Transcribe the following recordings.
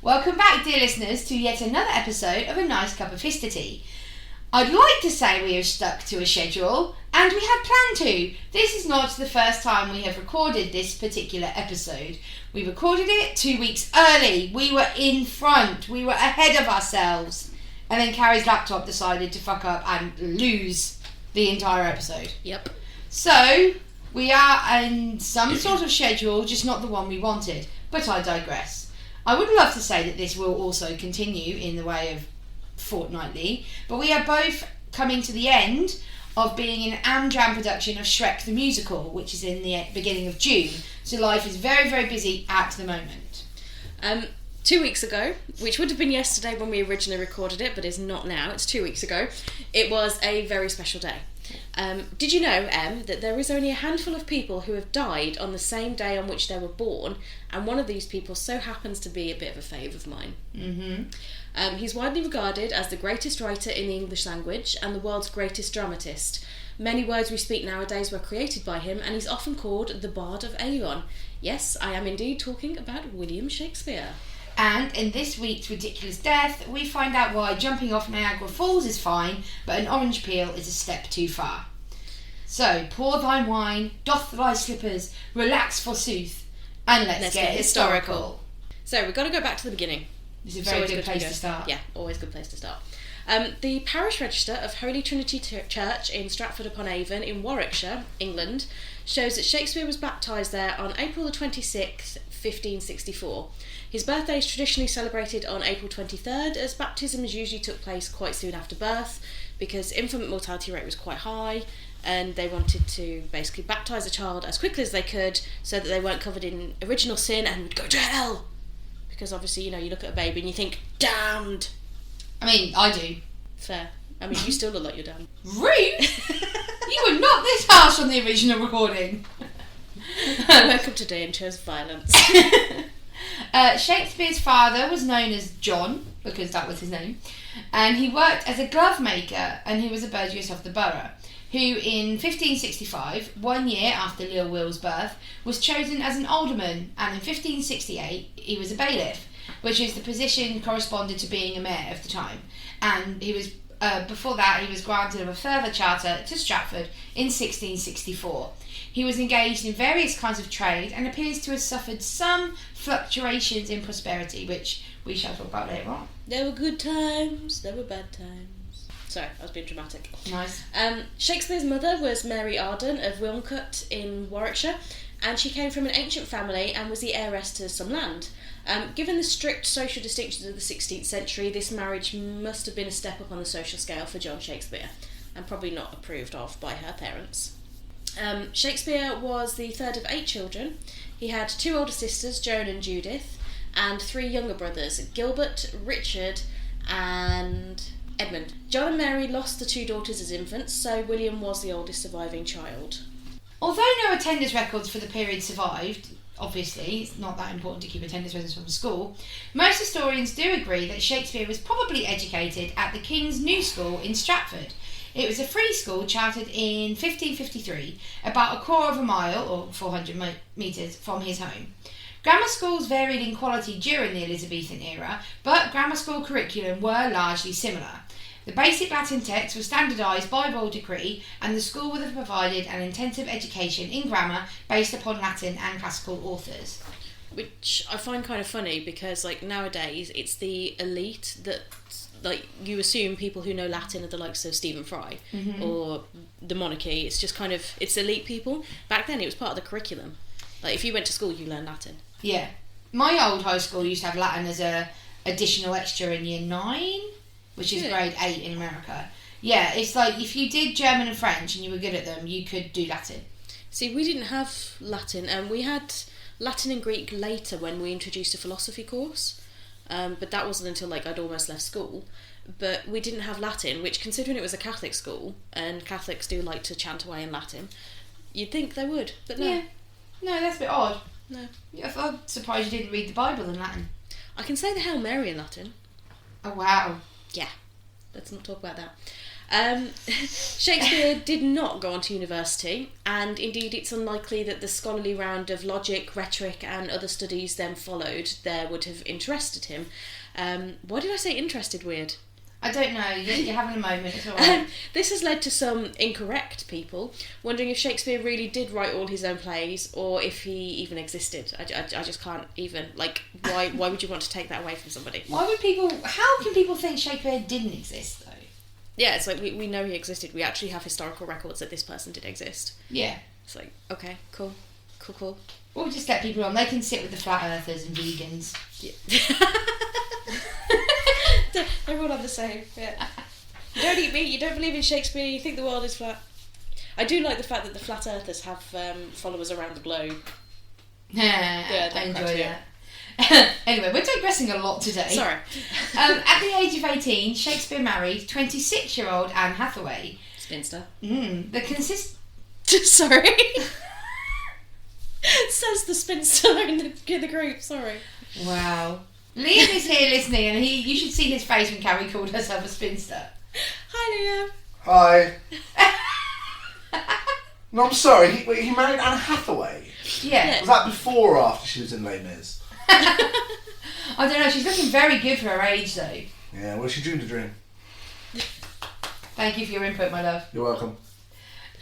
Welcome back, dear listeners, to yet another episode of A Nice Cup of History. I'd like to say we have stuck to a schedule, and we had planned to. This is not the first time we have recorded this particular episode. We recorded it 2 weeks early. We were in front. We were ahead of ourselves. And then Carrie's laptop decided to fuck up and lose the entire episode. Yep. So, we are in some sort of schedule, just not the one we wanted. But I digress. I would love to say that this will also continue in the way of fortnightly, but we are both coming to the end of being in an Amdram production of Shrek the Musical, which is in the beginning of June. So life is very, very busy at the moment. 2 weeks ago, which would have been yesterday when we originally recorded it, but is not now, it's 2 weeks ago, it was a very special day. Did you know, Em, that there is only a handful of people who have died on the same day on which they were born, and one of these people so happens to be a bit of a fave of mine. Mm-hmm. He's widely regarded as the greatest writer in the English language and the world's greatest dramatist. Many words we speak nowadays were created by him, and he's often called the Bard of Avon. Yes, I am indeed talking about William Shakespeare. And in this week's Ridiculous Death, we find out why jumping off Niagara Falls is fine, but an orange peel is a step too far. So, pour thine wine, doff thy slippers, relax forsooth, and let's get historical. So, we've got to go back to the beginning. It's a very good place to start. Yeah, always a good place to start. The parish register of Holy Trinity Church in Stratford-upon-Avon in Warwickshire, England, shows that Shakespeare was baptised there on April the 26th, 1564. His birthday is traditionally celebrated on April 23rd, as baptisms usually took place quite soon after birth, because infant mortality rate was quite high, and they wanted to basically baptise a child as quickly as they could so that they weren't covered in original sin and would go to hell. Because obviously, you know, you look at a baby and you think, damned. I mean, I do. Fair. I mean, you still look like you're damned. Rude! You were not this harsh on the original recording. I woke up today and chose violence. Shakespeare's father was known as John, because that was his name, and he worked as a glove maker, and he was a burgess of the borough, who in 1565, 1 year after Lil Will's birth, was chosen as an alderman, and in 1568 he was a bailiff, which is the position corresponded to being a mayor of the time, and he was before that he was granted a further charter to Stratford in 1664. He was engaged in various kinds of trade and appears to have suffered some fluctuations in prosperity, which we shall talk about later on. There were good times, there were bad times. Sorry, I was being dramatic. Nice. Shakespeare's mother was Mary Arden of Wilmcote in Warwickshire, and she came from an ancient family and was the heiress to some land. Given the strict social distinctions of the 16th century, this marriage must have been a step up on the social scale for John Shakespeare, and probably not approved of by her parents. Shakespeare was the third of 8 children. He had 2 older sisters, Joan and Judith, and 3 younger brothers, Gilbert, Richard, and Edmund. John and Mary lost the 2 daughters as infants, so William was the oldest surviving child. Although no attendance records for the period survived, obviously it's not that important to keep attendance records from school, most historians do agree that Shakespeare was probably educated at the King's New School in Stratford. It was a free school chartered in 1553, about a quarter of a mile, or 400 metres, from his home. Grammar schools varied in quality during the Elizabethan era, but grammar school curriculum were largely similar. The basic Latin texts were standardised by royal decree, and the school would have provided an intensive education in grammar based upon Latin and classical authors. Which I find kind of funny, because like nowadays it's the elite that, like, you assume people who know Latin are the likes of Stephen Fry, mm-hmm. or the monarchy. It's just kind of, it's elite people. Back then it was part of the curriculum. Like, if you went to school, you learned Latin. Yeah. My old high school used to have Latin as a additional extra in year 9, which is grade 8 in America. Yeah, it's like if you did German and French and you were good at them, you could do Latin. See, we didn't have Latin, and we had Latin and Greek later when we introduced a philosophy course. But that wasn't until like I'd almost left school. But we didn't have Latin, which, considering it was a Catholic school, and Catholics do like to chant away in Latin, you'd think they would, but no. Yeah. No, that's a bit odd. No. Yeah, I'm surprised you didn't read the Bible in Latin. I can say the Hail Mary in Latin. Oh, wow. Yeah. Let's not talk about that. Shakespeare did not go on to university, and indeed it's unlikely that the scholarly round of logic, rhetoric and other studies then followed there would have interested him. Why did I say interested weird? I don't know, you're having a moment, it's alright. This has led to some incorrect people wondering if Shakespeare really did write all his own plays, or if he even existed. I just can't even, why would you want to take that away from somebody? How can people think Shakespeare didn't exist, though? Yeah, it's like, we know he existed, we actually have historical records that this person did exist. Yeah. It's like, okay, cool. We'll just let people on, they can sit with the flat earthers and vegans. Yeah. They're all on the same. Yeah. You don't eat meat, you don't believe in Shakespeare, you think the world is flat. I do like the fact that the flat earthers have followers around the globe. Yeah, I enjoy that. Anyway, we're digressing a lot today. Sorry. At the age of 18, Shakespeare married 26-year-old Anne Hathaway. Spinster. Sorry. Says the spinster in the group, sorry. Wow. Liam is here listening, and you should see his face when Carrie called herself a spinster. Hi, Liam. Hi. No, I'm sorry. He married Anne Hathaway. Yeah. Was that before or after she was in Les Mis? I don't know. She's looking very good for her age, though. Yeah. Well, she dreamed a dream. Thank you for your input, my love. You're welcome.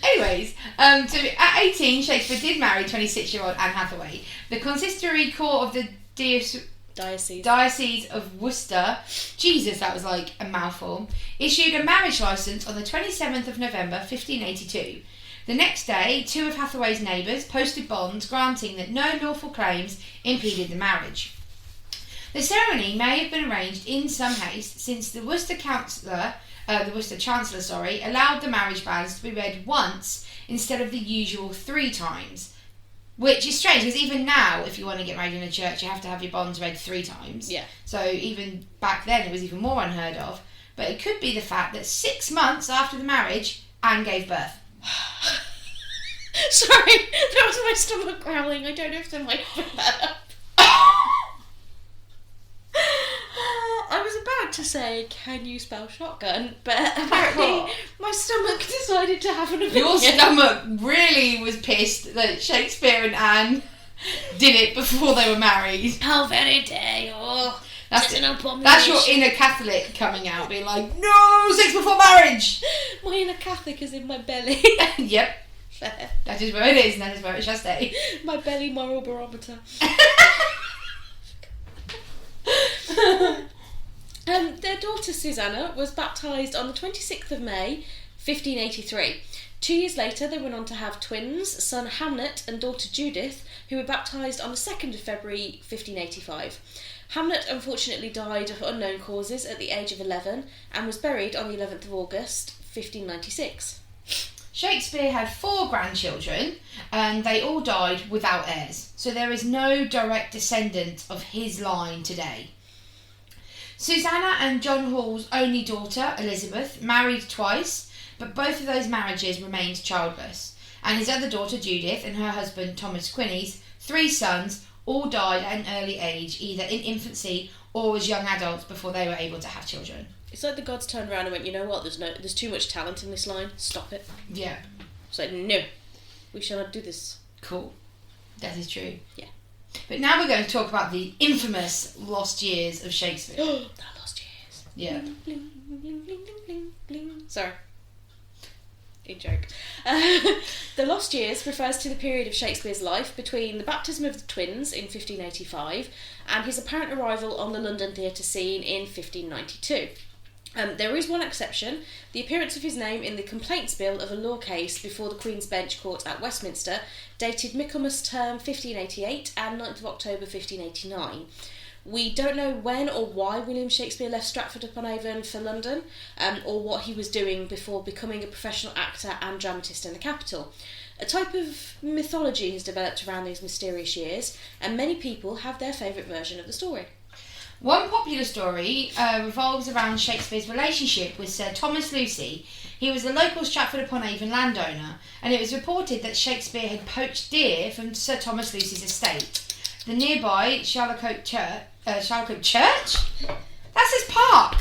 Anyways, so at 18, Shakespeare did marry 26-year-old Anne Hathaway. The consistory court of the Diocese of Worcester, Jesus, that was like a mouthful, issued a marriage licence on the 27th of November 1582. The next day, 2 of Hathaway's neighbours posted bonds granting that no lawful claims impeded the marriage. The ceremony may have been arranged in some haste, since the Worcester Chancellor allowed the marriage banns to be read once instead of the usual 3 times. Which is strange, because even now, if you want to get married in a church, you have to have your bonds read 3 times. Yeah. So even back then, it was even more unheard of. But it could be the fact that 6 months after the marriage, Anne gave birth. Sorry, that was my stomach growling. I don't know if the microphone that up. I was about to say, can you spell shotgun? But apparently my stomach decided to have an opinion. Your stomach really was pissed that Shakespeare and Anne did it before they were married. How very dare you. That's your inner Catholic coming out, being like, no, 6 before marriage! My inner Catholic is in my belly. Yep. Fair. That is where it is, and that is where it shall stay. My belly moral barometer. Their daughter Susanna was baptised on the 26th of May 1583. 2 years later they went on to have twins, son Hamlet and daughter Judith, who were baptised on the 2nd of February 1585. Hamlet unfortunately died of unknown causes at the age of 11 and was buried on the 11th of August 1596. Shakespeare had 4 grandchildren, and they all died without heirs, so there is no direct descendant of his line today. Susanna and John Hall's only daughter, Elizabeth, married twice, but both of those marriages remained childless, and his other daughter, Judith, and her husband, Thomas Quinnes, 3 sons, all died at an early age, either in infancy or as young adults before they were able to have children. It's like the gods turned around and went, you know what, there's too much talent in this line, stop it. Yeah. It's like, no, we shall not do this. Cool. That is true. Yeah. But now we're going to talk about the infamous lost years of Shakespeare. The lost years. Yeah. Bling, bling, bling, bling, bling, bling. Sorry. A joke. The lost years refers to the period of Shakespeare's life between the baptism of the twins in 1585 and his apparent arrival on the London theatre scene in 1592. There is one exception: the appearance of his name in the complaints bill of a law case before the Queen's Bench Court at Westminster, dated Michaelmas term 1588 and 9th of October 1589. We don't know when or why William Shakespeare left Stratford-upon-Avon for London, or what he was doing before becoming a professional actor and dramatist in the capital. A type of mythology has developed around these mysterious years, and many people have their favourite version of the story. One popular story revolves around Shakespeare's relationship with Sir Thomas Lucy. He was a local Stratford-upon-Avon landowner, and it was reported that Shakespeare had poached deer from Sir Thomas Lucy's estate. The nearby Charlecote Church? That's his park!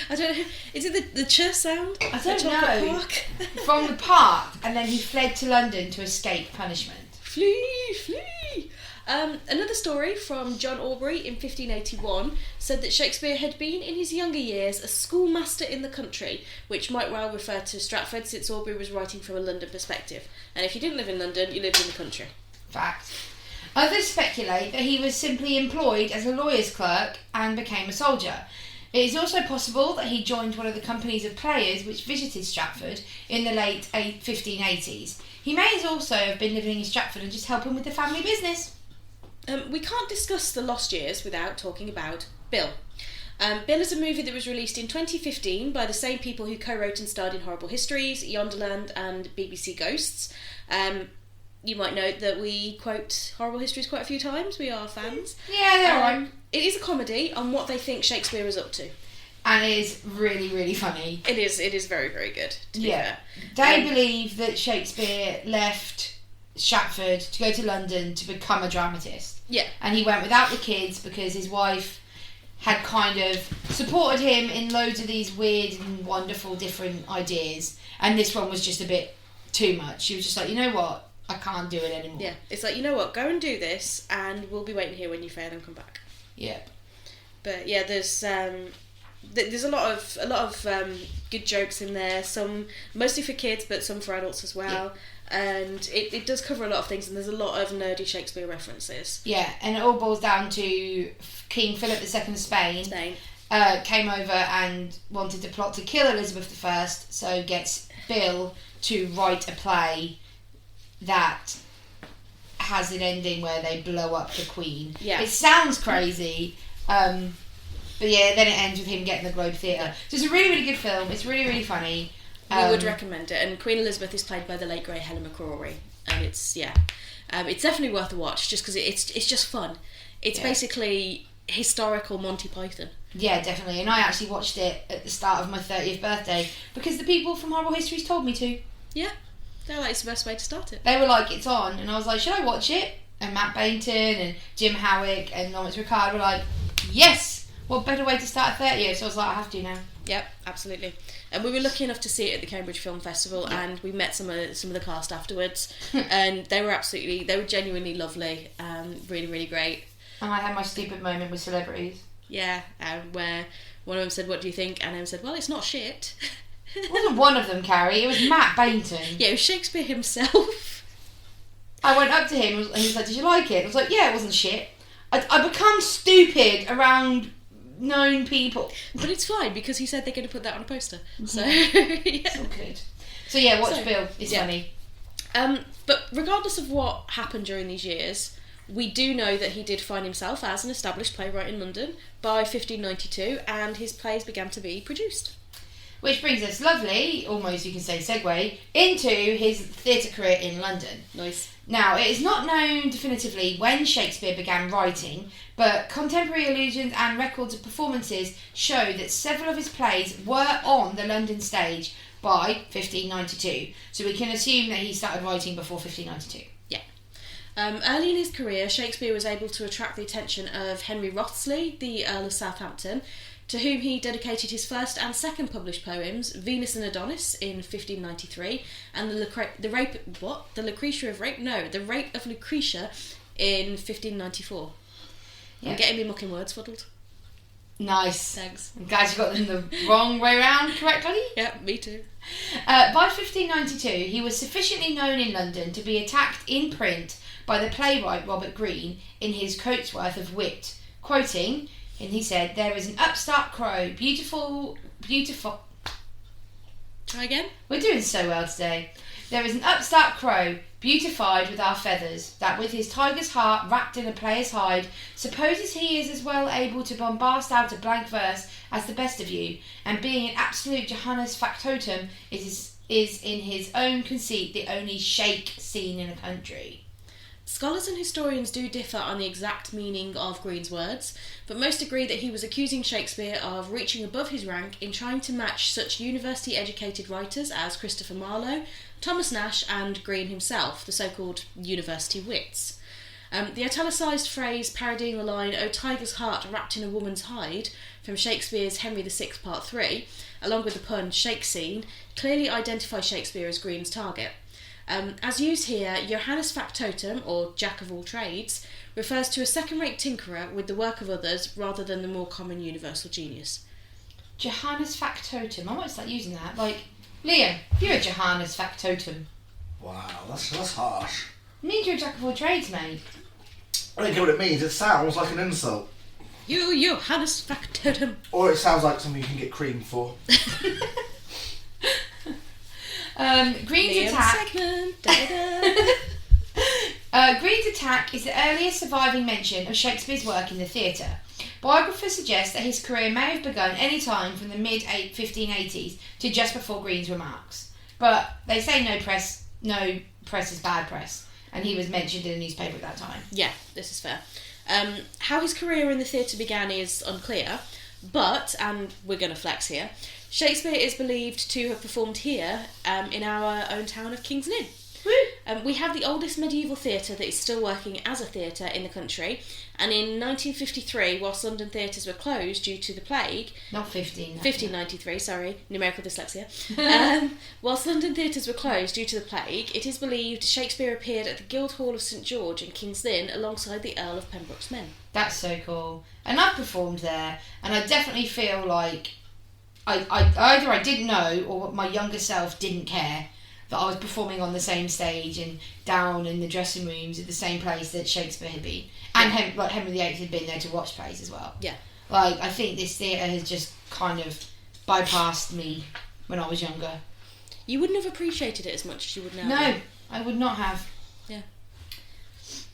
I don't know. Is it the ch sound? I don't Chocolate know. Park? From the park, and then he fled to London to escape punishment. Flee, flee! Another story from John Aubrey in 1581 said that Shakespeare had been in his younger years a schoolmaster in the country, which might well refer to Stratford, since Aubrey was writing from a London perspective. And if you didn't live in London, you lived in the country. Fact. Others speculate that he was simply employed as a lawyer's clerk and became a soldier. It is also possible that he joined one of the companies of players which visited Stratford in the late 1580s. He may also have been living in Stratford and just helping with the family business. We can't discuss the lost years without talking about Bill. Bill is a movie that was released in 2015 by the same people who co-wrote and starred in Horrible Histories, Yonderland and BBC Ghosts. You might note that we quote Horrible Histories quite a few times. We are fans. Yeah, they're alright. It is a comedy on what they think Shakespeare is up to. And it is really, really funny. It is very, very good, to be fair. They believe that Shakespeare left Stratford to go to London to become a dramatist. Yeah. And he went without the kids because his wife had kind of supported him in loads of these weird and wonderful different ideas. And this one was just a bit too much. She was just like, you know what? I can't do it anymore. Yeah. It's like, you know what? Go and do this and we'll be waiting here when you fail and come back. Yeah. But yeah, there's a lot of good jokes in there. Some mostly for kids, but some for adults as well. Yeah. And it does cover a lot of things, and there's a lot of nerdy Shakespeare references. Yeah, and it all boils down to King Philip II of Spain. Came over and wanted to plot to kill Elizabeth I, so gets Bill to write a play that has an ending where they blow up the Queen. Yeah. It sounds crazy, but yeah, then it ends with him getting the Globe Theatre. Yeah. So it's a really, really good film. It's really, really funny. We would recommend it, and Queen Elizabeth is played by the late great Helen McCrory, and it's definitely worth a watch just because it's just fun. It's basically historical Monty Python. Yeah, definitely, and I actually watched it at the start of my 30th birthday because the people from Horrible Histories told me to. Yeah, they're like, it's the best way to start it. They were like, it's on, and I was like, should I watch it? And Matt Bainton and Jim Howick and Lawrence Ricard were like, yes! What better way to start a 30th? So I was like, I have to now. Yep, absolutely. And we were lucky enough to see it at the Cambridge Film Festival, and we met some of the cast afterwards, and they were genuinely lovely, really, really great. And I had my stupid moment with celebrities. Yeah, where one of them said, "What do you think?" and I said, "Well, it's not shit." It wasn't one of them, Carrie. It was Matt Bainton. Yeah, it was Shakespeare himself. I went up to him and he was like, "Did you like it?" I was like, "Yeah, it wasn't shit." I become stupid around known people, but it's fine because he said they're going to put that on a poster. So yeah, it's all good. So yeah, watch Bill. It's funny. But regardless of what happened during these years, we do know that he did find himself as an established playwright in London by 1592, and his plays began to be produced. Which brings us lovely, almost you can say segue, into his theatre career in London. Nice. Now, it is not known definitively when Shakespeare began writing, but contemporary allusions and records of performances show that several of his plays were on the London stage by 1592. So we can assume that he started writing before 1592. Yeah. Early in his career, Shakespeare was able to attract the attention of Henry Wriothesley, the Earl of Southampton, to whom he dedicated his first and second published poems, Venus and Adonis in 1593, and the Rape of Lucretia in 1594. Yeah. I'm getting me mucking words fuddled. Nice. Thanks. I'm glad you got them the wrong way round correctly. Yeah, me too. By 1592, he was sufficiently known in London to be attacked in print by the playwright Robert Greene in his Coat's Worth of Wit, quoting, and he said, "There is an upstart crow, beautiful... Try again? We're doing so well today. There is an upstart crow, beautified with our feathers, that with his tiger's heart wrapped in a player's hide, supposes he is as well able to bombast out a blank verse as the best of you, and being an absolute Johannes factotum, is in his own conceit the only shake seen in a country." Scholars and historians do differ on the exact meaning of Greene's words, but most agree that he was accusing Shakespeare of reaching above his rank in trying to match such university-educated writers as Christopher Marlowe, Thomas Nash and Greene himself, the so-called university wits. The italicised phrase parodying the line, "O tiger's heart wrapped in a woman's hide," from Shakespeare's Henry VI Part 3, along with the pun "shake scene," clearly identify Shakespeare as Green's target. As used here, Johannes Factotum, or Jack of all trades, refers to a second-rate tinkerer with the work of others rather than the more common universal genius. Johannes Factotum. I might start using that. Like, Liam, you're a Johannes Factotum. Wow, that's harsh. It means you're a jack of all trades, mate. I don't get what it means. It sounds like an insult. You Johannes Factotum. Or it sounds like something you can get cream for. Green's Liam's attack. segment. Da-da-da. Green's attack is the earliest surviving mention of Shakespeare's work in the theatre. Biographers suggest that his career may have begun any time from the mid-1580s to just before Green's remarks. But they say no press is bad press, and he was mentioned in a newspaper at that time. Yeah, this is fair. How his career in the theatre began is unclear, but, and we're going to flex here, Shakespeare is believed to have performed here in our own town of King's Lynn. We have the oldest medieval theatre that is still working as a theatre in the country, and in 1953, whilst London theatres were closed due to the plague... Not 15. 1593, sorry, numerical dyslexia. Whilst London theatres were closed due to the plague, it is believed Shakespeare appeared at the Guildhall of St George in King's Lynn alongside the Earl of Pembroke's men. That's so cool. And I've performed there, and I definitely feel like either I didn't know or my younger self didn't care that I was performing on the same stage and down in the dressing rooms at the same place that Shakespeare had been. And Henry VIII had been there to watch plays as well. Yeah. Like, I think this theatre has just kind of bypassed me when I was younger. You wouldn't have appreciated it as much as you would now. No, I would not have. Yeah.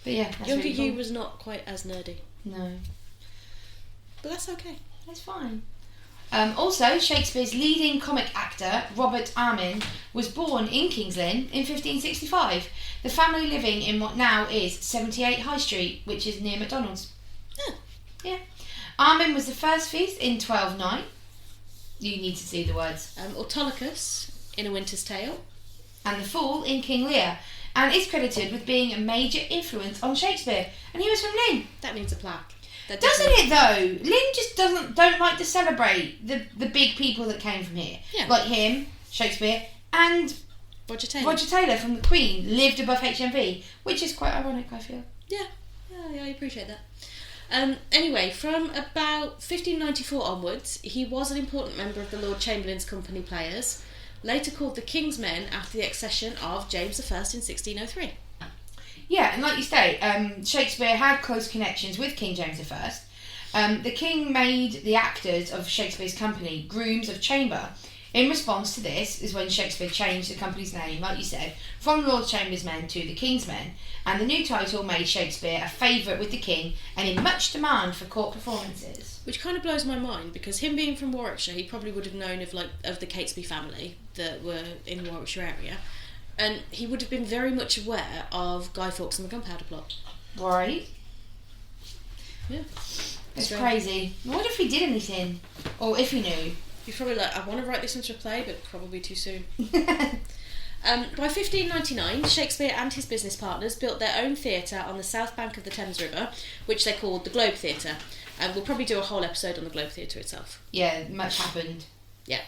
But yeah, that's Younger really cool. you was not quite as nerdy. No. But that's okay. That's fine. Also, Shakespeare's leading comic actor, Robert Armin, was born in King's Lynn in 1565. The family living in what now is 78 High Street, which is near McDonald's. Yeah. Armin was the first feast in 12th Night. You need to see the words. Autolycus in A Winter's Tale. And the Fool in King Lear. And is credited with being a major influence on Shakespeare. And he was from Lynn. That needs a plaque. That Doesn't it though? Lynn just don't like to celebrate the big people that came from here. Yeah. Like him, Shakespeare, and Roger Taylor. Roger Taylor from the Queen lived above HMV, which is quite ironic, I feel. Yeah, I appreciate that. Anyway, from about 1594 onwards, he was an important member of the Lord Chamberlain's Company Players, later called the King's Men after the accession of James I in 1603. Yeah, and like you say, Shakespeare had close connections with King James I. The King made the actors of Shakespeare's company grooms of chamber. In response to this is when Shakespeare changed the company's name, like you said, from Lord Chamberlain's Men to the King's Men, and the new title made Shakespeare a favourite with the King and in much demand for court performances. Which kind of blows my mind, because him being from Warwickshire, he probably would have known of the Catesby family that were in the Warwickshire area. And he would have been very much aware of Guy Fawkes and the Gunpowder Plot. Right? Yeah. It's crazy. I wonder if he did anything. Or if he knew. You're probably like, I want to write this into a play, but probably too soon. By 1599, Shakespeare and his business partners built their own theatre on the south bank of the Thames River, which they called the Globe Theatre. And we'll probably do a whole episode on the Globe Theatre itself. Yeah, much happened. Yeah.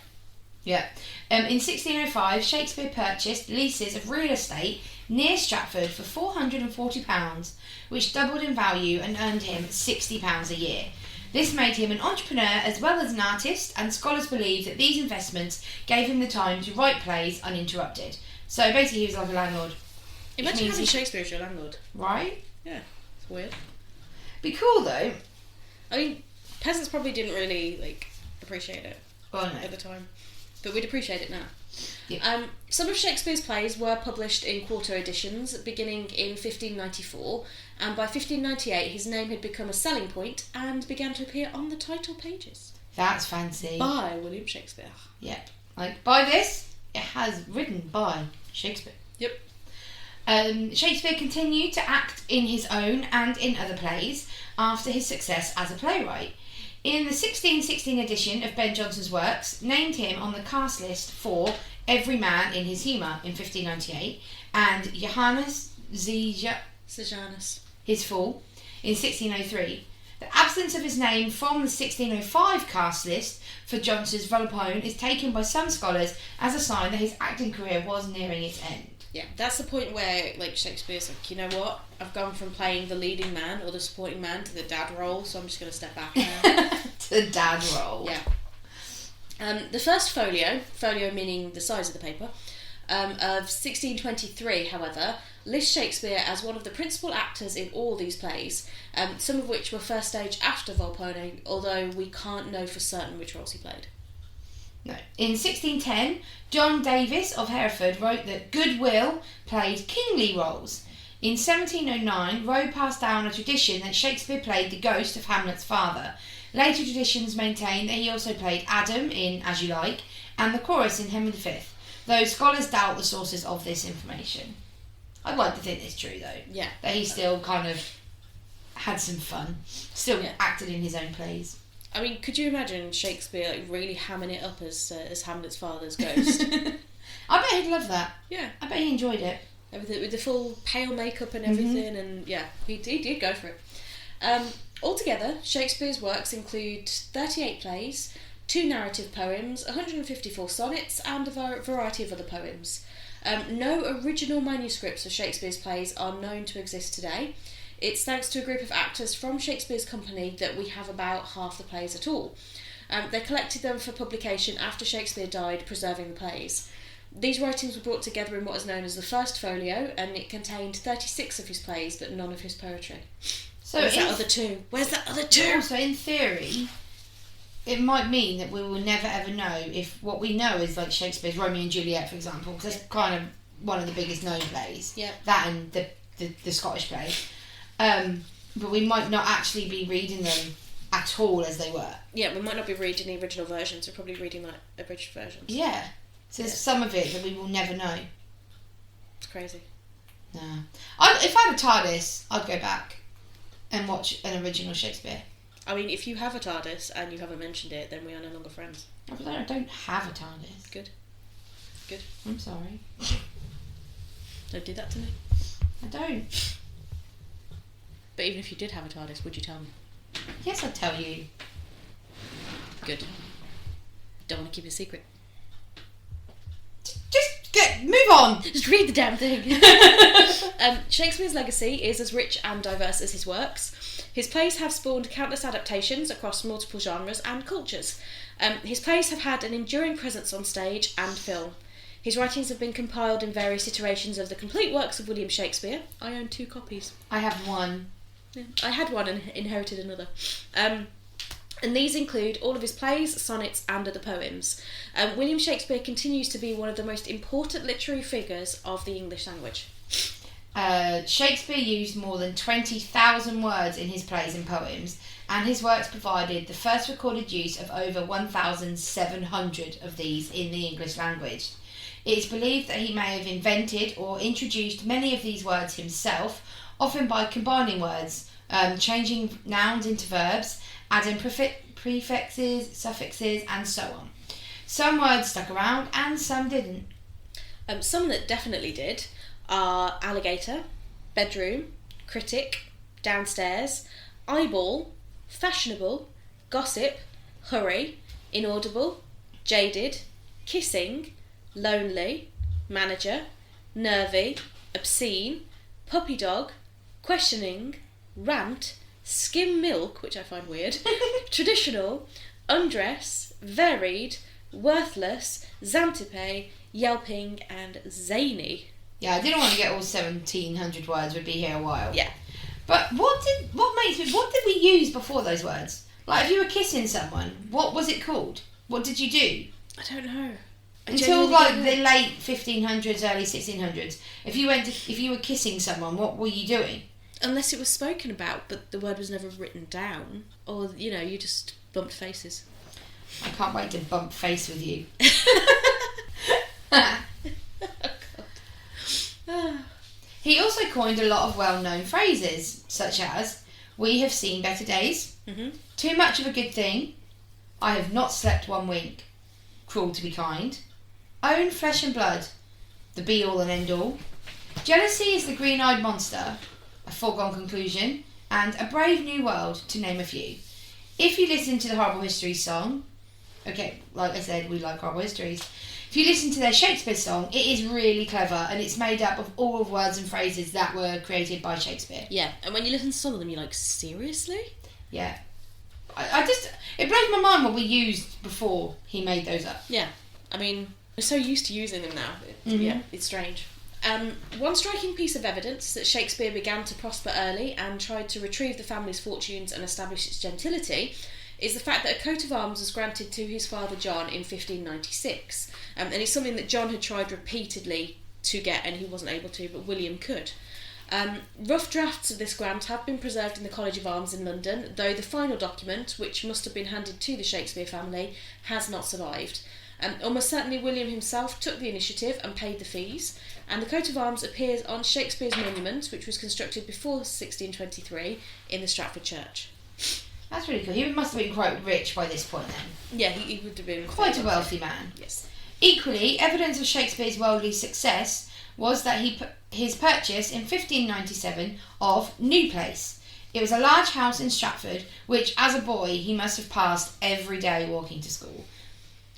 Yeah. In 1605, Shakespeare purchased leases of real estate near Stratford for £440, which doubled in value and earned him £60 a year. This made him an entrepreneur as well as an artist, and scholars believe that these investments gave him the time to write plays uninterrupted. So basically he was like a landlord. Imagine having Shakespeare as your landlord. Right? Yeah, it's weird. Be cool though. I mean, peasants probably didn't really, appreciate it at the time. But we'd appreciate it now. Yeah. Some of Shakespeare's plays were published in quarto editions beginning in 1594, and by 1598 his name had become a selling point and began to appear on the title pages. That's fancy. By William Shakespeare. Yeah. By this, it has written by Shakespeare. Yep. Shakespeare continued to act in his own and in other plays after his success as a playwright. In the 1616 edition of Ben Jonson's works, named him on the cast list for Every Man in His Humour in 1598, and Johannes Sejanus. his fall, in 1603. The absence of his name from the 1605 cast list for Johnson's Volpone is taken by some scholars as a sign that his acting career was nearing its end. Yeah, that's the point where, like, Shakespeare's like, you know what? I've gone from playing the leading man or the supporting man to the dad role, so I'm just going to step back now. To the dad role. Yeah. The first folio meaning the size of the paper, of 1623, however, lists Shakespeare as one of the principal actors in all these plays, some of which were first staged after Volpone, although we can't know for certain which roles he played. No. In 1610, John Davis of Hereford wrote that Goodwill played kingly roles. In 1709, Rowe passed down a tradition that Shakespeare played the ghost of Hamlet's father. Later traditions maintain that he also played Adam in As You Like and the chorus in Henry V, though scholars doubt the sources of this information. I'd like to think it's true, though. Yeah. That he still kind of had some fun. Still acted in his own plays. I mean, could you imagine Shakespeare like really hamming it up as Hamlet's father's ghost? I bet he'd love that. Yeah. I bet he enjoyed it. Everything with the full pale makeup and everything, and yeah, he did go for it. Altogether, Shakespeare's works include 38 plays, 2 narrative poems, 154 sonnets, and a variety of other poems. No original manuscripts of Shakespeare's plays are known to exist today. It's thanks to a group of actors from Shakespeare's company that we have about half the plays at all. They collected them for publication after Shakespeare died, preserving the plays. These writings were brought together in what is known as the First Folio, and it contained 36 of his plays, but none of his poetry. So Where's that other two? Also, in theory, it might mean that we will never ever know if what we know is like Shakespeare's Romeo and Juliet, for example, because that's kind of one of the biggest known plays. Yeah. That and the Scottish play. But we might not actually be reading them at all as they were. Yeah, we might not be reading the original versions, we're probably reading like abridged versions. Yeah. So there's some of it that we will never know. It's crazy. No. If I had a TARDIS, I'd go back and watch an original Shakespeare. I mean, if you have a TARDIS and you haven't mentioned it, then we are no longer friends. But I don't have a TARDIS. Good. I'm sorry. Don't do that to me. I don't. But even if you did have a TARDIS, would you tell me? Yes, I'd tell you. Good. Don't want to keep it a secret. Just move on. Just read the damn thing. Shakespeare's legacy is as rich and diverse as his works. His plays have spawned countless adaptations across multiple genres and cultures. His plays have had an enduring presence on stage and film. His writings have been compiled in various iterations of the complete works of William Shakespeare. I own 2 copies. I have one. Yeah, I had one and inherited another. And these include all of his plays, sonnets and other poems. William Shakespeare continues to be one of the most important literary figures of the English language. Shakespeare used more than 20,000 words in his plays and poems, and his works provided the first recorded use of over 1,700 of these in the English language. It is believed that he may have invented or introduced many of these words himself, often by combining words, changing nouns into verbs, adding prefixes, suffixes, and so on. Some words stuck around and some didn't. Some that definitely did are alligator, bedroom, critic, downstairs, eyeball, fashionable, gossip, hurry, inaudible, jaded, kissing, lonely, manager, nervy, obscene, puppy dog, questioning, rant, skim milk, which I find weird, traditional, undress, varied, worthless, Xantippe, yelping, and zany. Yeah, I didn't want to get all 1,700 words. We'd be here a while. Yeah. But what did we use before those words? Like, if you were kissing someone, what was it called? What did you do? I don't know. Until like the late 1500s, early 1600s, if you were kissing someone, what were you doing? Unless it was spoken about, but the word was never written down, or you just bumped faces. I can't wait to bump face with you. He also coined a lot of well-known phrases, such as, "We have seen better days," "Too much of a good thing," "I have not slept one wink," "Cruel to be kind," "Own flesh and blood," "The be-all and end-all," "Jealousy is the green-eyed monster," A Foregone Conclusion, and A Brave New World, to name a few. If you listen to the Horrible Histories song, okay, like I said, we like Horrible Histories. If you listen to their Shakespeare song, it is really clever, and it's made up of all of words and phrases that were created by Shakespeare. Yeah, and when you listen to some of them, you're like, seriously? Yeah. It blows my mind what we used before he made those up. Yeah, I mean, we're so used to using them now. Yeah, it's strange. One striking piece of evidence that Shakespeare began to prosper early and tried to retrieve the family's fortunes and establish its gentility is the fact that a coat of arms was granted to his father John in 1596. And it's something that John had tried repeatedly to get and he wasn't able to, but William could. Rough drafts of this grant have been preserved in the College of Arms in London, though the final document, which must have been handed to the Shakespeare family, has not survived. Almost certainly William himself took the initiative and paid the fees, and the coat of arms appears on Shakespeare's monument, which was constructed before 1623 in the Stratford Church. That's really cool. He must have been quite rich by this point then. Yeah, he would have been quite a wealthy man. Yes. Equally, evidence of Shakespeare's worldly success was that his purchase in 1597 of New Place. It was a large house in Stratford, which as a boy he must have passed every day walking to school.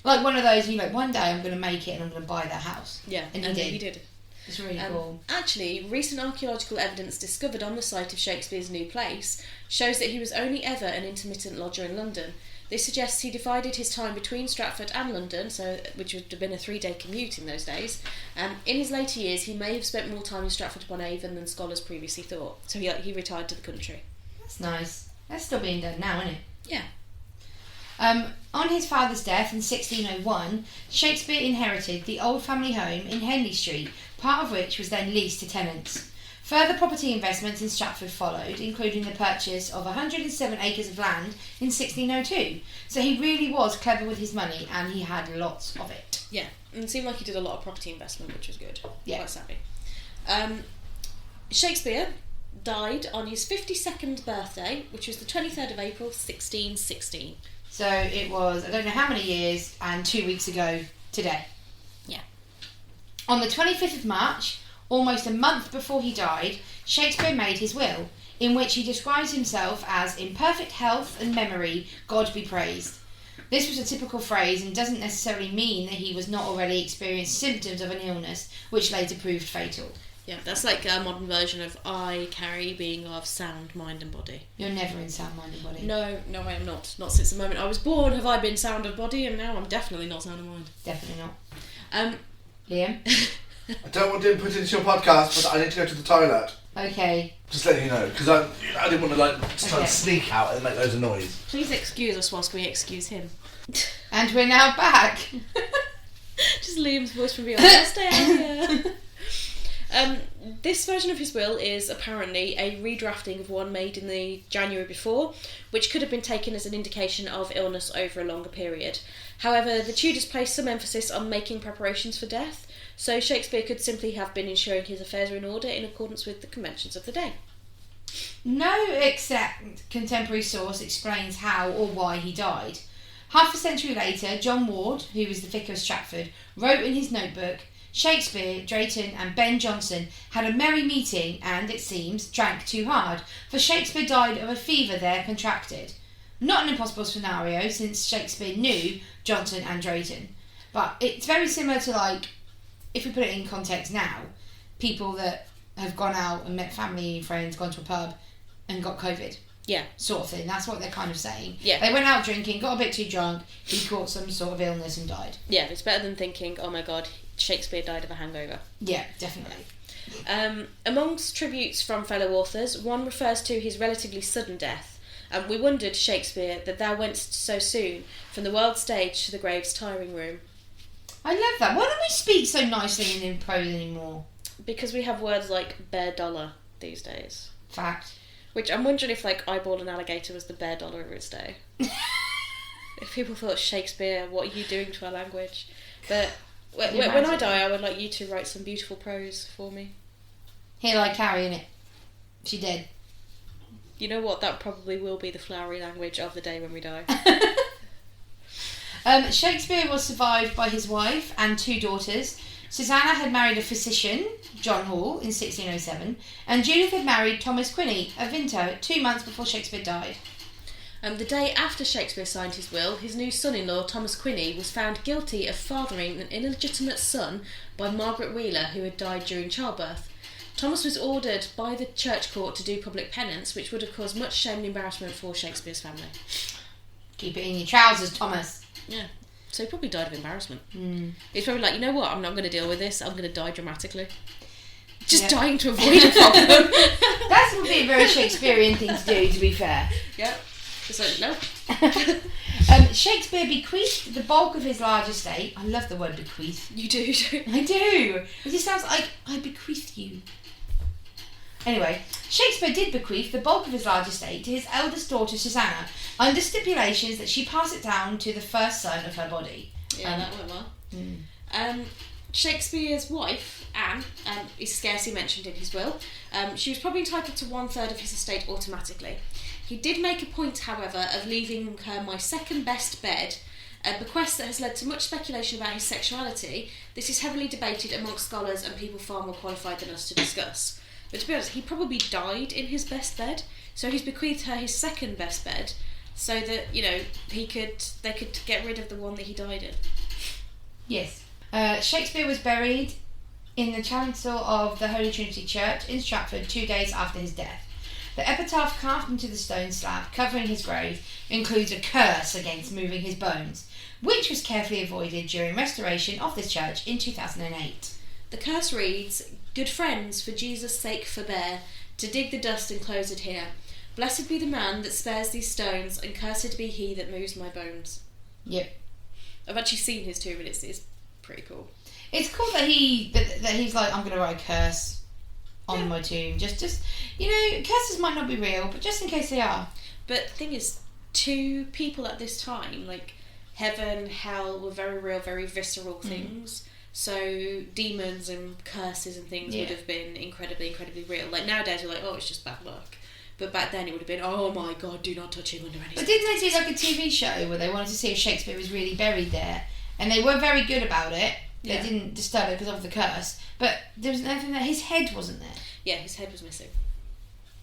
Like one of those, one day I'm going to make it and I'm going to buy that house. Yeah, and he did. It's really cool. Actually, recent archaeological evidence discovered on the site of Shakespeare's New Place shows that he was only ever an intermittent lodger in London. This suggests he divided his time between Stratford and London, which would have been a 3-day commute in those days. In his later years, he may have spent more time in Stratford-upon-Avon than scholars previously thought. So he retired to the country. That's nice. That's still being done now, isn't it? Yeah. On his father's death in 1601, Shakespeare inherited the old family home in Henley Street, part of which was then leased to tenants. Further property investments in Stratford followed, including the purchase of 107 acres of land in 1602. So he really was clever with his money, and he had lots of it. Yeah, and it seemed like he did a lot of property investment, which was good. Yeah. Quite savvy. Shakespeare died on his 52nd birthday, which was the 23rd of April, 1616. So it was, I don't know how many years, and 2 weeks ago today. Yeah. On the 25th of March, almost a month before he died, Shakespeare made his will, in which he describes himself as in perfect health and memory, God be praised. This was a typical phrase and doesn't necessarily mean that he was not already experienced symptoms of an illness, which later proved fatal. Yeah, that's like a modern version of I carry being of sound mind and body. You're never in sound mind and body. No, I am not. Not since the moment I was born have I been sound of body, and now I'm definitely not sound of mind. Definitely not. Liam? I don't want to put into your podcast, but I need to go to the toilet. Okay. Just letting you know, because I didn't want to try and sneak out and make loads of noise. Please excuse us whilst we excuse him. And we're now back. Just Liam's voice from beyond. I'll stay out here. This version of his will is apparently a redrafting of one made in the January before, which could have been taken as an indication of illness over a longer period. However, the Tudors placed some emphasis on making preparations for death, so Shakespeare could simply have been ensuring his affairs were in order in accordance with the conventions of the day. No exact contemporary source explains how or why he died. Half a century later, John Ward, who was the Vicar of Stratford, wrote in his notebook, Shakespeare, Drayton and Ben Jonson had a merry meeting and, it seems, drank too hard, for Shakespeare died of a fever there contracted. Not an impossible scenario, since Shakespeare knew Jonson and Drayton. But it's very similar to, if we put it in context now, people that have gone out and met family and friends, gone to a pub and got COVID. Yeah. Sort of thing. That's what they're kind of saying. Yeah. They went out drinking, got a bit too drunk, he caught some sort of illness and died. Yeah, it's better than thinking, oh my god, Shakespeare died of a hangover. Yeah, definitely. Amongst tributes from fellow authors, one refers to his relatively sudden death. We wondered, Shakespeare, that thou wentst so soon, from the world stage to the grave's tiring room. I love that. Why don't we speak so nicely in prose anymore? Because we have words like bare dollar these days. Fact. Which I'm wondering if, eyeball an alligator was the bare dollar of its day. If people thought, Shakespeare, what are you doing to our language? But when I die, I would like you to write some beautiful prose for me. Here lie Carrie, innit? She dead. You know what? That probably will be the flowery language of the day when we die. Shakespeare was survived by his wife and 2 daughters, Susanna had married a physician, John Hall, in 1607, and Judith had married Thomas Quinney, a Vinto, 2 months before Shakespeare died. The day after Shakespeare signed his will, his new son-in-law, Thomas Quinney, was found guilty of fathering an illegitimate son by Margaret Wheeler, who had died during childbirth. Thomas was ordered by the church court to do public penance, which would have caused much shame and embarrassment for Shakespeare's family. Keep it in your trousers, Thomas. Yeah. So he probably died of embarrassment. He's probably like, you know what, I'm not going to deal with this, I'm going to die dramatically. Just dying to avoid a problem. That would be a very Shakespearean thing to do, to be fair. Yep. So, no. Shakespeare bequeathed the bulk of his large estate. I love the word bequeath. You do, don't you? I do. It just sounds like I bequeath you. Anyway, Shakespeare did bequeath the bulk of his large estate to his eldest daughter Susanna, under stipulations that she pass it down to the first son of her body. Yeah, that went well. Shakespeare's wife, Anne, is scarcely mentioned in his will. She was probably entitled to 1/3 of his estate automatically. He did make a point, however, of leaving her my second best bed, a bequest that has led to much speculation about his sexuality. This is heavily debated amongst scholars and people far more qualified than us to discuss. But to be honest, he probably died in his best bed, so he's bequeathed her his second best bed, so that, you know, they could get rid of the one that he died in. Yes. Shakespeare was buried in the chancel of the Holy Trinity Church in Stratford 2 days after his death. The epitaph carved into the stone slab covering his grave includes a curse against moving his bones, which was carefully avoided during restoration of this church in 2008. The curse reads, "Good friends, for Jesus' sake forbear, to dig the dust and close it here. Blessed be the man that spares these stones, and cursed be he that moves my bones." Yep. I've actually seen his tomb and it's pretty cool. It's cool that he's like, I'm going to write a curse on my tomb. Just you know, curses might not be real, but just in case they are. But the thing is, to people at this time, like, heaven, hell were very real, very visceral things. So demons and curses and things would have been incredibly, incredibly real. Like, nowadays we're like, oh, it's just bad luck. But back then it would have been, oh my god, do not touch him under any But didn't they do like a TV show where they wanted to see if Shakespeare was really buried there? And they were very good about it. They didn't disturb it because of the curse. But there was nothing that his head wasn't there. Yeah, his head was missing.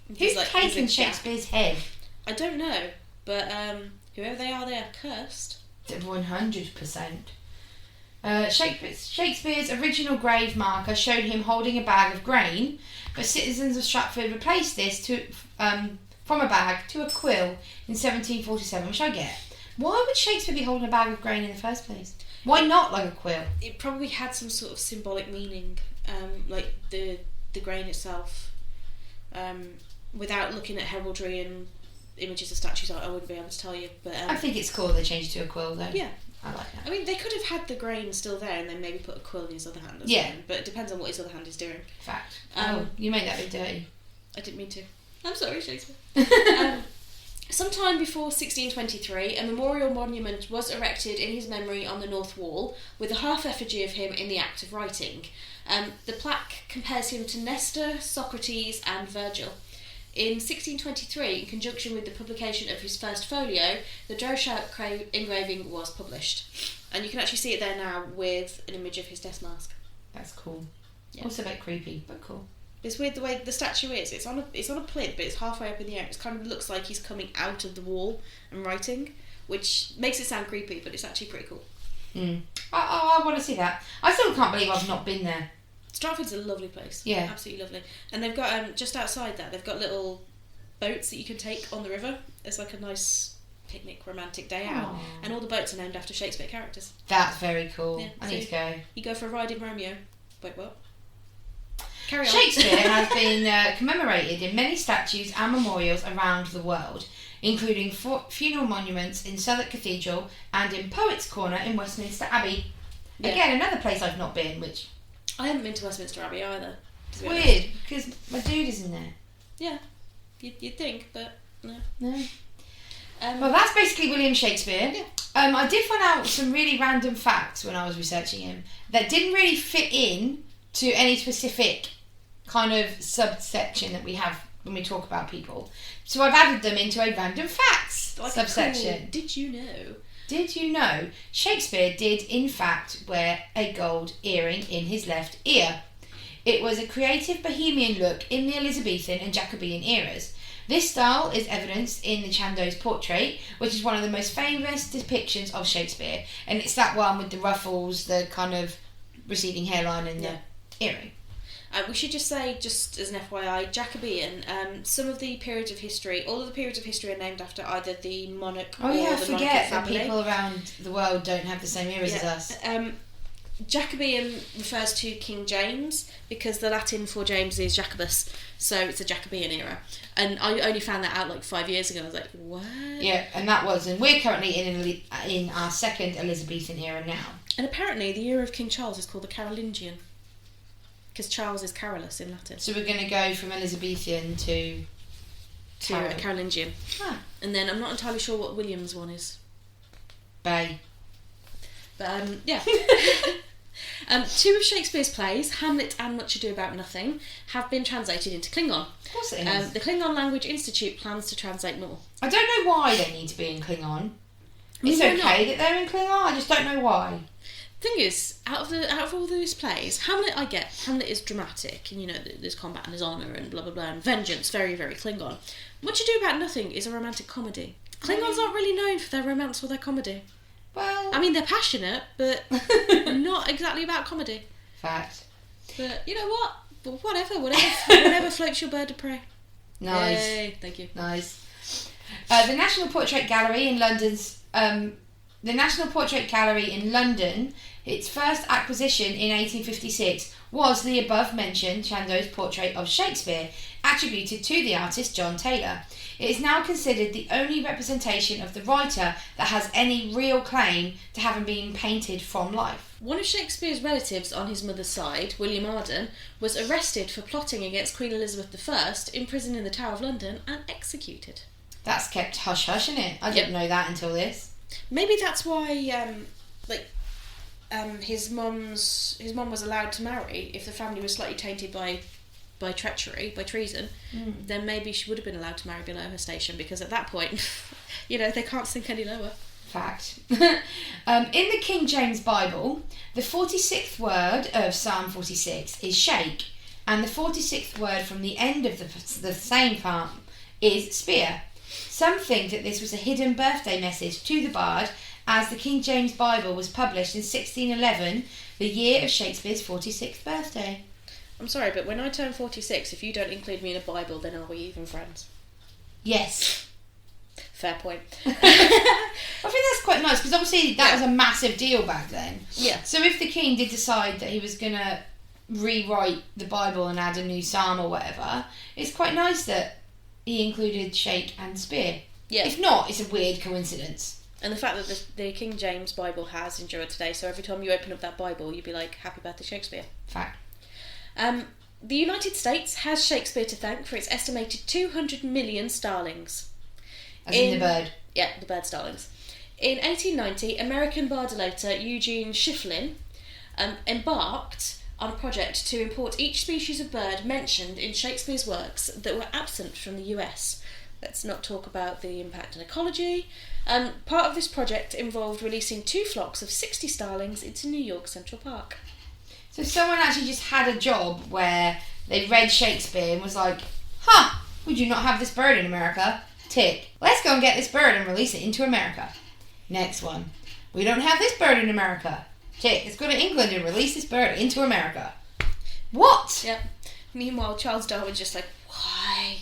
Who's taken Shakespeare's head? I don't know. But whoever they are cursed. 100%. Shakespeare's original grave marker showed him holding a bag of grain, but citizens of Stratford replaced this from a bag to a quill in 1747, which I get. Why would Shakespeare be holding a bag of grain in the first place? Why not like a quill? It probably had some sort of symbolic meaning, like the grain itself. Without looking at heraldry and images of statues, I wouldn't be able to tell you. But I think it's cool they changed it to a quill, though. Yeah. I like that. I mean, they could have had the grain still there and then maybe put a quill in his other hand or something, but it depends on what his other hand is doing. Fact. You made that bit dirty. I didn't mean to. I'm sorry, Shakespeare. Sometime before 1623, a memorial monument was erected in his memory on the north wall, with a half effigy of him in the act of writing. The plaque compares him to Nestor, Socrates and Virgil. In 1623, in conjunction with the publication of his first folio, the Droeshout engraving was published. And you can actually see it there now with an image of his death mask. That's cool. Yeah. Also a bit creepy, but cool. It's weird the way the statue is. It's on a plinth, but it's halfway up in the air. It kind of looks like he's coming out of the wall and writing, which makes it sound creepy, but it's actually pretty cool. I want to see that. I still can't believe I've not been there. Stratford's a lovely place. Yeah. Absolutely lovely. And they've got, just outside that, they've got little boats that you can take on the river. It's like a nice picnic, romantic day out. Aww. And all the boats are named after Shakespeare characters. That's very cool. Yeah, I need to go. You go for a ride in Romeo. Wait, what? Carry on. Shakespeare has been commemorated in many statues and memorials around the world, including funeral monuments in Southwark Cathedral and in Poets' Corner in Westminster Abbey. Yeah. Again, another place I've not been, which... I haven't been to Westminster Abbey either. It's weird, because my dude is in there. Yeah, you'd think, but no. No. Well, that's basically William Shakespeare. Yeah. I did find out some really random facts when I was researching him that didn't really fit in to any specific kind of subsection that we have when we talk about people. So I've added them into a random facts like subsection. Did you know Did you know Shakespeare did in fact wear a gold earring in his left ear? It was a creative bohemian look in the Elizabethan and Jacobean eras. This style is evidenced in the Chandos portrait, which is one of the most famous depictions of Shakespeare, and it's that one with the ruffles, the kind of receding hairline and the earring. We should just say, just as an FYI, Jacobean, some of the periods of history, all of the periods of history are named after either the monarch or the monarchic forget that family. people around the world don't have the same eras as us. Jacobean refers to King James because the Latin for James is Jacobus, so it's a Jacobean era. And I only found that out like 5 years ago. I was like, what? Yeah, and that was, and we're currently in our second Elizabethan era now. And apparently the era of King Charles is called the Carolingian, because Charles is Carolus in Latin. So we're going to go from Elizabethan to a Carolingian. Ah. And then I'm not entirely sure what William's one is. Bay. But yeah. Two of Shakespeare's plays, Hamlet and Much Ado About Nothing, have been translated into Klingon. Of course it is. The Klingon Language Institute plans to translate more. I don't know why they need to be in Klingon. It's Why okay not? that they're in Klingon, I just don't know why. Thing is, out of all those plays, Hamlet I get. Hamlet is dramatic, and there's combat and there's honour and blah blah blah and vengeance, very very Klingon. Much Ado About Nothing is a romantic comedy. Klingons aren't really known for their romance or their comedy. Well, I mean, they're passionate, but not exactly about comedy. fact. But you know what? But whatever floats your bird of prey. Nice. Yay, thank you. Nice. The National Portrait Gallery in London, its first acquisition in 1856 was the above-mentioned Chandos portrait of Shakespeare, attributed to the artist John Taylor. It is now considered the only representation of the writer that has any real claim to having been painted from life. One of Shakespeare's relatives on his mother's side, William Arden, was arrested for plotting against Queen Elizabeth I, imprisoned in the Tower of London, and executed. That's kept hush-hush, isn't it? I didn't know that until this. Maybe that's why, his mum was allowed to marry. If the family was slightly tainted by treachery, by treason, then maybe she would have been allowed to marry below her station, because at that point, they can't sink any lower. Fact. In the King James Bible, the 46th word of Psalm 46 is shake, and the 46th word from the end of the same psalm is spear. Some think that this was a hidden birthday message to the bard, as the King James Bible was published in 1611, the year of Shakespeare's 46th birthday. I'm sorry, but when I turn 46, if you don't include me in a Bible, then are we even friends? Yes. Fair point. I think that's quite nice, because obviously that was a massive deal back then. Yeah. So if the king did decide that he was going to rewrite the Bible and add a new psalm or whatever, it's quite nice that he included shake and spear. Yeah. If not, it's a weird coincidence. And the fact that the King James Bible has endured today, so every time you open up that Bible, you'd be like, happy birthday, Shakespeare. Fact. The United States has Shakespeare to thank for its estimated 200 million starlings. As in the bird. Yeah, the bird starlings. In 1890, American bardilator Eugene Schifflin embarked on a project to import each species of bird mentioned in Shakespeare's works that were absent from the US. Let's not talk about the impact on ecology. Part of this project involved releasing 2 flocks of 60 starlings into New York Central Park. So someone actually just had a job where they read Shakespeare and was like, would you not have this bird in America? Tick. Let's go and get this bird and release it into America. Next one. We don't have this bird in America. Tick. Let's go to England and release this bird into America. What? Yep. Meanwhile, Charles Darwin's just like, why?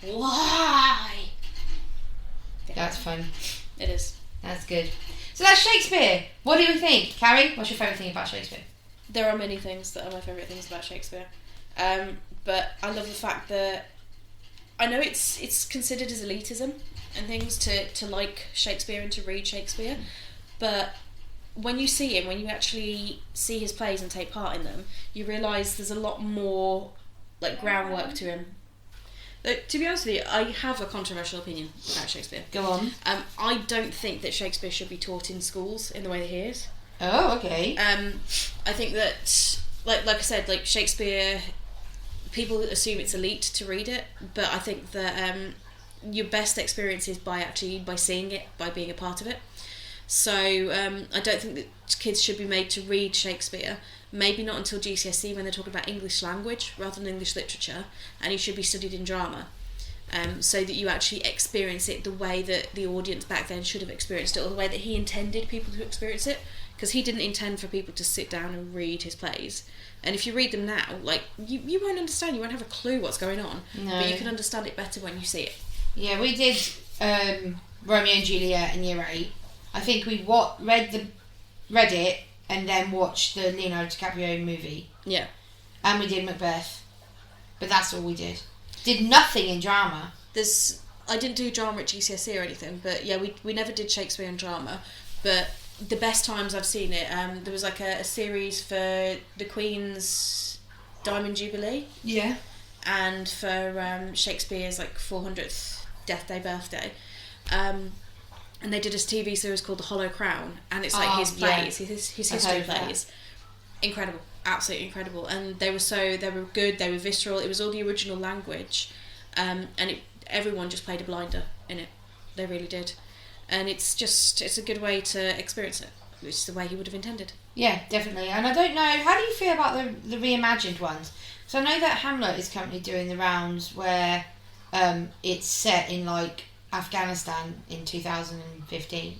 Why? Yeah. That's fun. It is. That's good. So that's Shakespeare. What do you think? Carrie, what's your favourite thing about Shakespeare? There are many things that are my favourite things about Shakespeare. But I love the fact that I know it's considered as elitism and things to like Shakespeare and to read Shakespeare, but when you see him, when you actually see his plays and take part in them, you realise there's a lot more groundwork to him. To be honest with you, I have a controversial opinion about Shakespeare. Go on. I don't think that Shakespeare should be taught in schools in the way that he is. Oh, okay. I think that, like I said, Shakespeare, people assume it's elite to read it, but I think that your best experience is by seeing it, by being a part of it. So I don't think that kids should be made to read Shakespeare. Maybe not until GCSE when they're talking about English language rather than English literature, and he should be studied in drama, so that you actually experience it the way that the audience back then should have experienced it, or the way that he intended people to experience it, because he didn't intend for people to sit down and read his plays. And if you read them now, like, you won't understand, you won't have a clue what's going on, but you can understand it better when you see it. Yeah, we did Romeo and Juliet in year 8. I think we read it and then watched the Leonardo DiCaprio movie. Yeah. And we did Macbeth. But that's all we did. Did nothing in drama. I didn't do drama at GCSE or anything, but yeah, we never did Shakespeare and drama. But the best times I've seen it, there was like a series for the Queen's Diamond Jubilee. Yeah. And for Shakespeare's like 400th death day birthday. And they did a TV series called The Hollow Crown, and it's like his plays, his history plays. Incredible, absolutely incredible. And they were good, they were visceral, it was all the original language, and everyone just played a blinder in it. They really did. And it's a good way to experience it, which is the way he would have intended. Yeah, definitely. And I don't know, how do you feel about the reimagined ones? So I know that Hamlet is currently doing the rounds where it's set in like Afghanistan in 2015.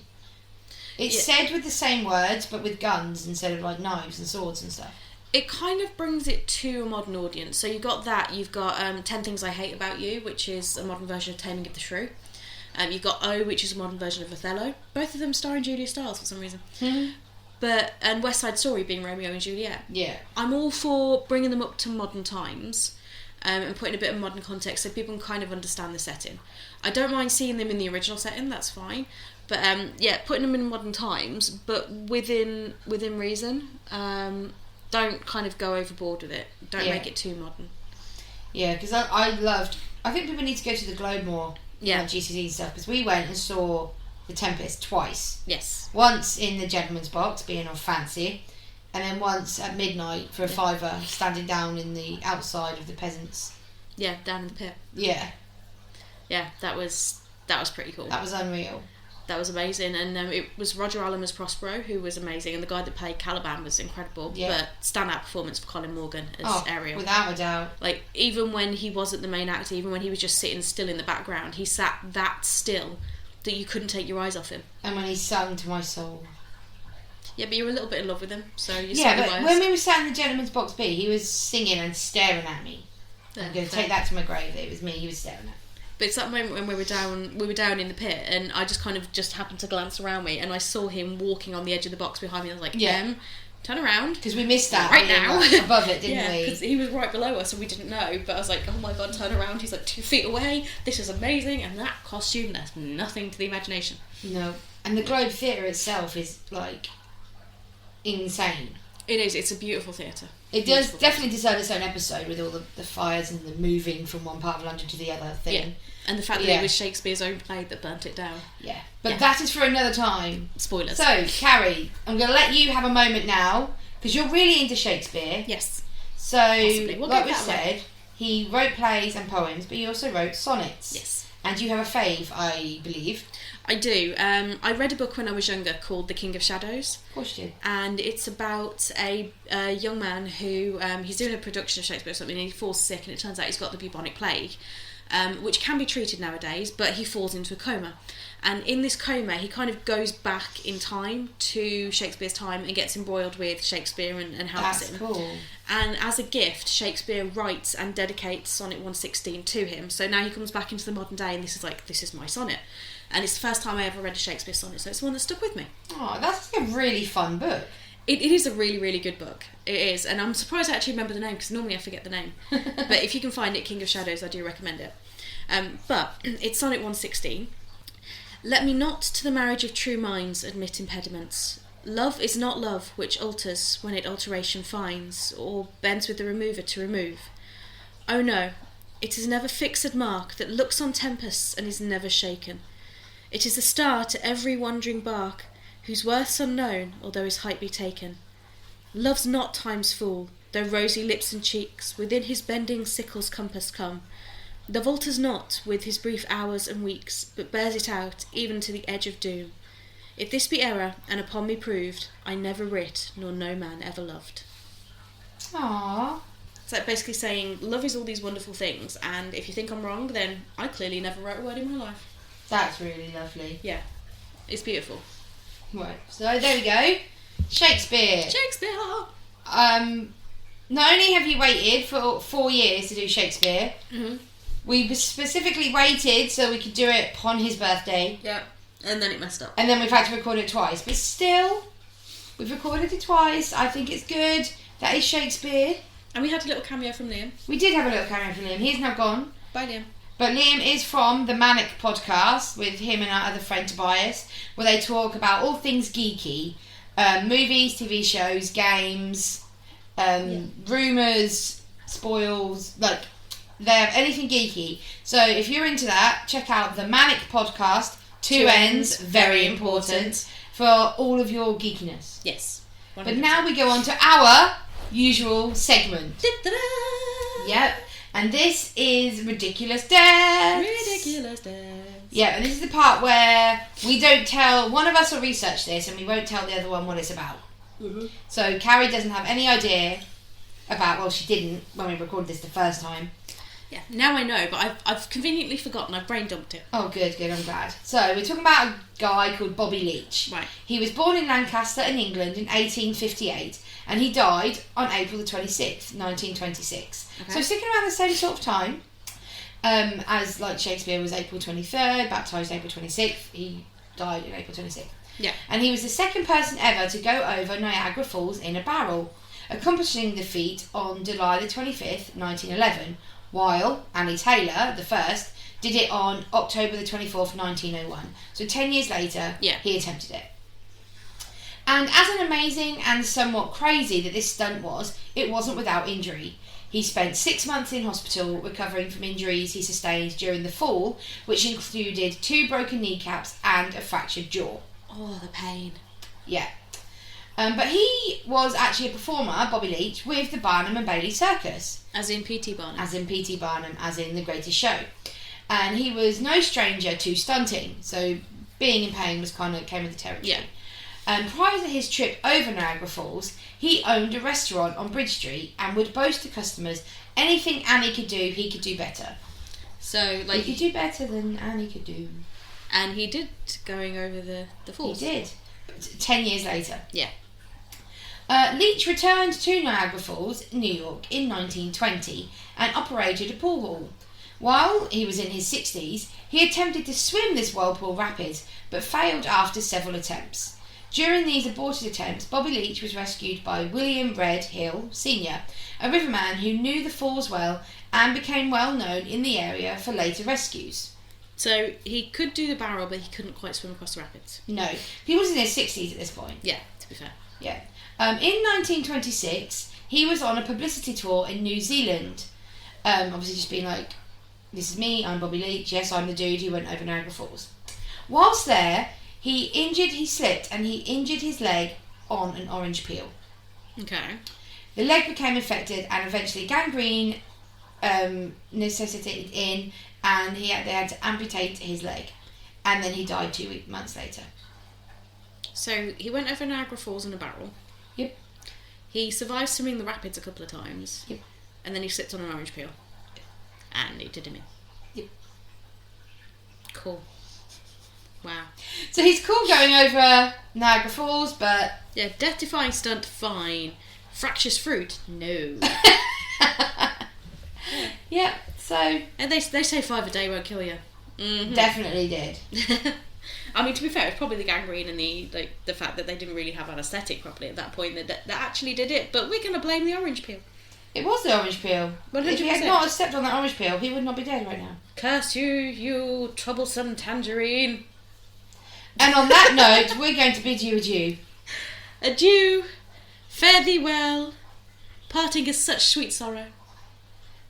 It's said with the same words but with guns instead of like knives and swords and stuff. It kind of brings it to a modern audience. So you've got 10 Things I Hate About You, which is a modern version of Taming of the Shrew. You've got O, which is a modern version of Othello. Both of them starring Julia Stiles for some reason. Mm-hmm. And West Side Story being Romeo and Juliet. Yeah. I'm all for bringing them up to modern times. And putting a bit of modern context so people can kind of understand the setting. I don't mind seeing them in the original setting, that's fine. But putting them in modern times, but within reason. Don't kind of go overboard with it. Don't make it too modern. Yeah, because I think people need to go to the Globe more, like GCSE and stuff, because we went and saw The Tempest twice. Yes. Once in the gentleman's box, being all fancy, and then once at midnight for a £5, standing down in the outside of the peasants. Yeah, down in the pit. Yeah. Yeah, that was pretty cool. That was unreal. That was amazing, and it was Roger Allam as Prospero, who was amazing, and the guy that played Caliban was incredible. Yeah. But standout performance for Colin Morgan as Ariel. Without a doubt. Like, even when he wasn't the main actor, even when he was just sitting still in the background, he sat that still that you couldn't take your eyes off him. And when he sung To My Soul. Yeah, but you're a little bit in love with him, so you're but when we were sat in the gentleman's box B, he was singing and staring at me. I'm going to take that to my grave. It was me he was staring at. But it's that moment when we were down in the pit, and I just kind of happened to glance around me, and I saw him walking on the edge of the box behind me. I was like, turn around. Because we missed that right now. Above it, didn't we? Because he was right below us and we didn't know. But I was like, oh my god, turn around. He's like 2 feet away. This is amazing. And that costume, that's nothing to the imagination. No. And the Globe Theatre itself is like insane. It is. It's a beautiful theatre. It does definitely deserve its own episode with all the fires and the moving from one part of London to the other thing. Yeah. And the fact that it was Shakespeare's own play that burnt it down. Yeah. But that is for another time. Spoilers. So, Carrie, I'm going to let you have a moment now, because you're really into Shakespeare. Yes. So, like we said, he wrote plays and poems, but he also wrote sonnets. Yes. And you have a fave, I believe. I do. I read a book when I was younger called The King of Shadows. Of course you did. And it's about a young man who, he's doing a production of Shakespeare or something, and he falls sick, and it turns out he's got the bubonic plague, which can be treated nowadays, but he falls into a coma. And in this coma, he kind of goes back in time to Shakespeare's time and gets embroiled with Shakespeare and helps him. That's cool. And as a gift, Shakespeare writes and dedicates Sonnet 116 to him. So now he comes back into the modern day, and this is my sonnet. And it's the first time I ever read a Shakespeare sonnet, so it's one that stuck with me. Oh, that's a really fun book. It is a really, really good book. It is. And I'm surprised I actually remember the name, because normally I forget the name. But if you can find it, King of Shadows, I do recommend it. But it's Sonnet 116. Let me not to the marriage of true minds admit impediments. Love is not love which alters when it alteration finds, or bends with the remover to remove. Oh no, it is never fixed mark that looks on tempests and is never shaken. It is a star to every wandering bark, whose worth's unknown, although his height be taken. Love's not time's fool, though rosy lips and cheeks within his bending sickle's compass come. Love alters not with his brief hours and weeks, but bears it out even to the edge of doom. If this be error, and upon me proved, I never writ, nor no man ever loved. Aww. It's like basically saying, love is all these wonderful things, and if you think I'm wrong, then I clearly never wrote a word in my life. That's really lovely. Yeah. It's beautiful. Right, so there we go. Shakespeare. Shakespeare! Not only have you waited for 4 years to do Shakespeare, we specifically waited so we could do it upon his birthday. Yeah. And then it messed up. And then we've had to record it twice. But still, we've recorded it twice. I think it's good. That is Shakespeare. And we had a little cameo from Liam. We did have a little cameo from Liam. He's now gone. Bye, Liam. But Liam is from the Manic podcast with him and our other friend Tobias, where they talk about all things geeky. Movies, TV shows, games, rumours, spoils, like, they have anything geeky. So if you're into that, check out the Manic podcast, two N's, very important, for all of your geekiness. Yes. 100%. But now we go on to our usual segment. Yep. And this is Ridiculous Deaths. Ridiculous Deaths. Yeah, and this is the part where we don't tell, one of us will research this and we won't tell the other one what it's about. So Carrie doesn't have any idea about, well, she didn't when we recorded this the first time. Yeah, now I know, but I've conveniently forgotten. I've brain dumped it. Oh, good, I'm glad. So we're talking about a guy called Bobby Leach. Right. He was born in Lancaster in England in 1858 and he died on April the 26th, 1926. Okay. So sticking around the same sort of time as like Shakespeare was April 23rd, baptised April 26th, he died in April 26th. Yeah. And he was the second person ever to go over Niagara Falls in a barrel, accomplishing the feat on July the 25th, 1911, while Annie Taylor, the first, did it on October the 24th, 1901. So 10 years later, he attempted it. And as an amazing and somewhat crazy that this stunt was, it wasn't without injury. He spent 6 months in hospital recovering from injuries he sustained during the fall, which included 2 broken kneecaps and a fractured jaw. Oh, the pain. Yeah. But he was actually a performer, Bobby Leach, with the Barnum and Bailey Circus. As in P.T. Barnum. As in P.T. Barnum, as in The Greatest Show. And he was no stranger to stunting, so being in pain was kind of came with the territory. Yeah. And prior to his trip over Niagara Falls, he owned a restaurant on Bridge Street and would boast to customers, anything Annie could do, he could do better. So, like... He could do better than Annie could do. And he did, going over the falls. He did. 10 years later. Yeah. Leach returned to Niagara Falls, New York, in 1920 and operated a pool hall. While he was in his 60s, he attempted to swim this whirlpool rapids, but failed after several attempts. During these aborted attempts, Bobby Leach was rescued by William Red Hill, Sr., a riverman who knew the falls well and became well known in the area for later rescues. So he could do the barrel, but he couldn't quite swim across the rapids. No, he was in his 60s at this point. Yeah, to be fair. Yeah. In 1926, he was on a publicity tour in New Zealand. Obviously just being like, this is me, I'm Bobby Leach, yes, I'm the dude who went over Niagara Falls. Whilst there, he slipped and he injured his leg on an orange peel. Okay. The leg became infected and eventually gangrene necessitated in, and they had to amputate his leg. And then he died 2 months later. So he went over Niagara Falls in a barrel. Yep. He survived swimming the rapids a couple of times. Yep. And then he slipped on an orange peel. And it did him in. Yep. Cool. Wow. So he's cool going over Niagara Falls, but... Yeah, death-defying stunt, fine. Fractious fruit, no. Yeah, so... And they say 5 a day won't kill you. Mm-hmm. Definitely did. I mean, to be fair, it's probably the gangrene and the fact that they didn't really have anaesthetic properly at that point that actually did it. But we're going to blame the orange peel. It was the orange peel. 100%. If he had not stepped on that orange peel, he would not be dead right now. Curse you, you troublesome tangerine. And on that note, we're going to bid you adieu. Adieu. Fare thee well. Parting is such sweet sorrow.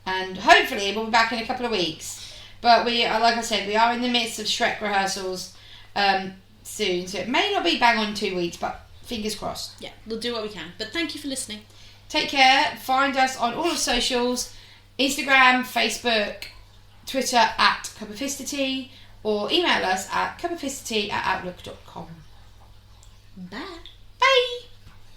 And hopefully we'll be back in a couple of weeks. But we are, like I said, we are in the midst of Shrek rehearsals soon. So it may not be bang on 2 weeks, but fingers crossed. Yeah, we'll do what we can. But thank you for listening. Take care. Find us on all of socials. Instagram, Facebook, Twitter @cupofficity, or email us at cupofficity@outlook.com. Bye. Bye.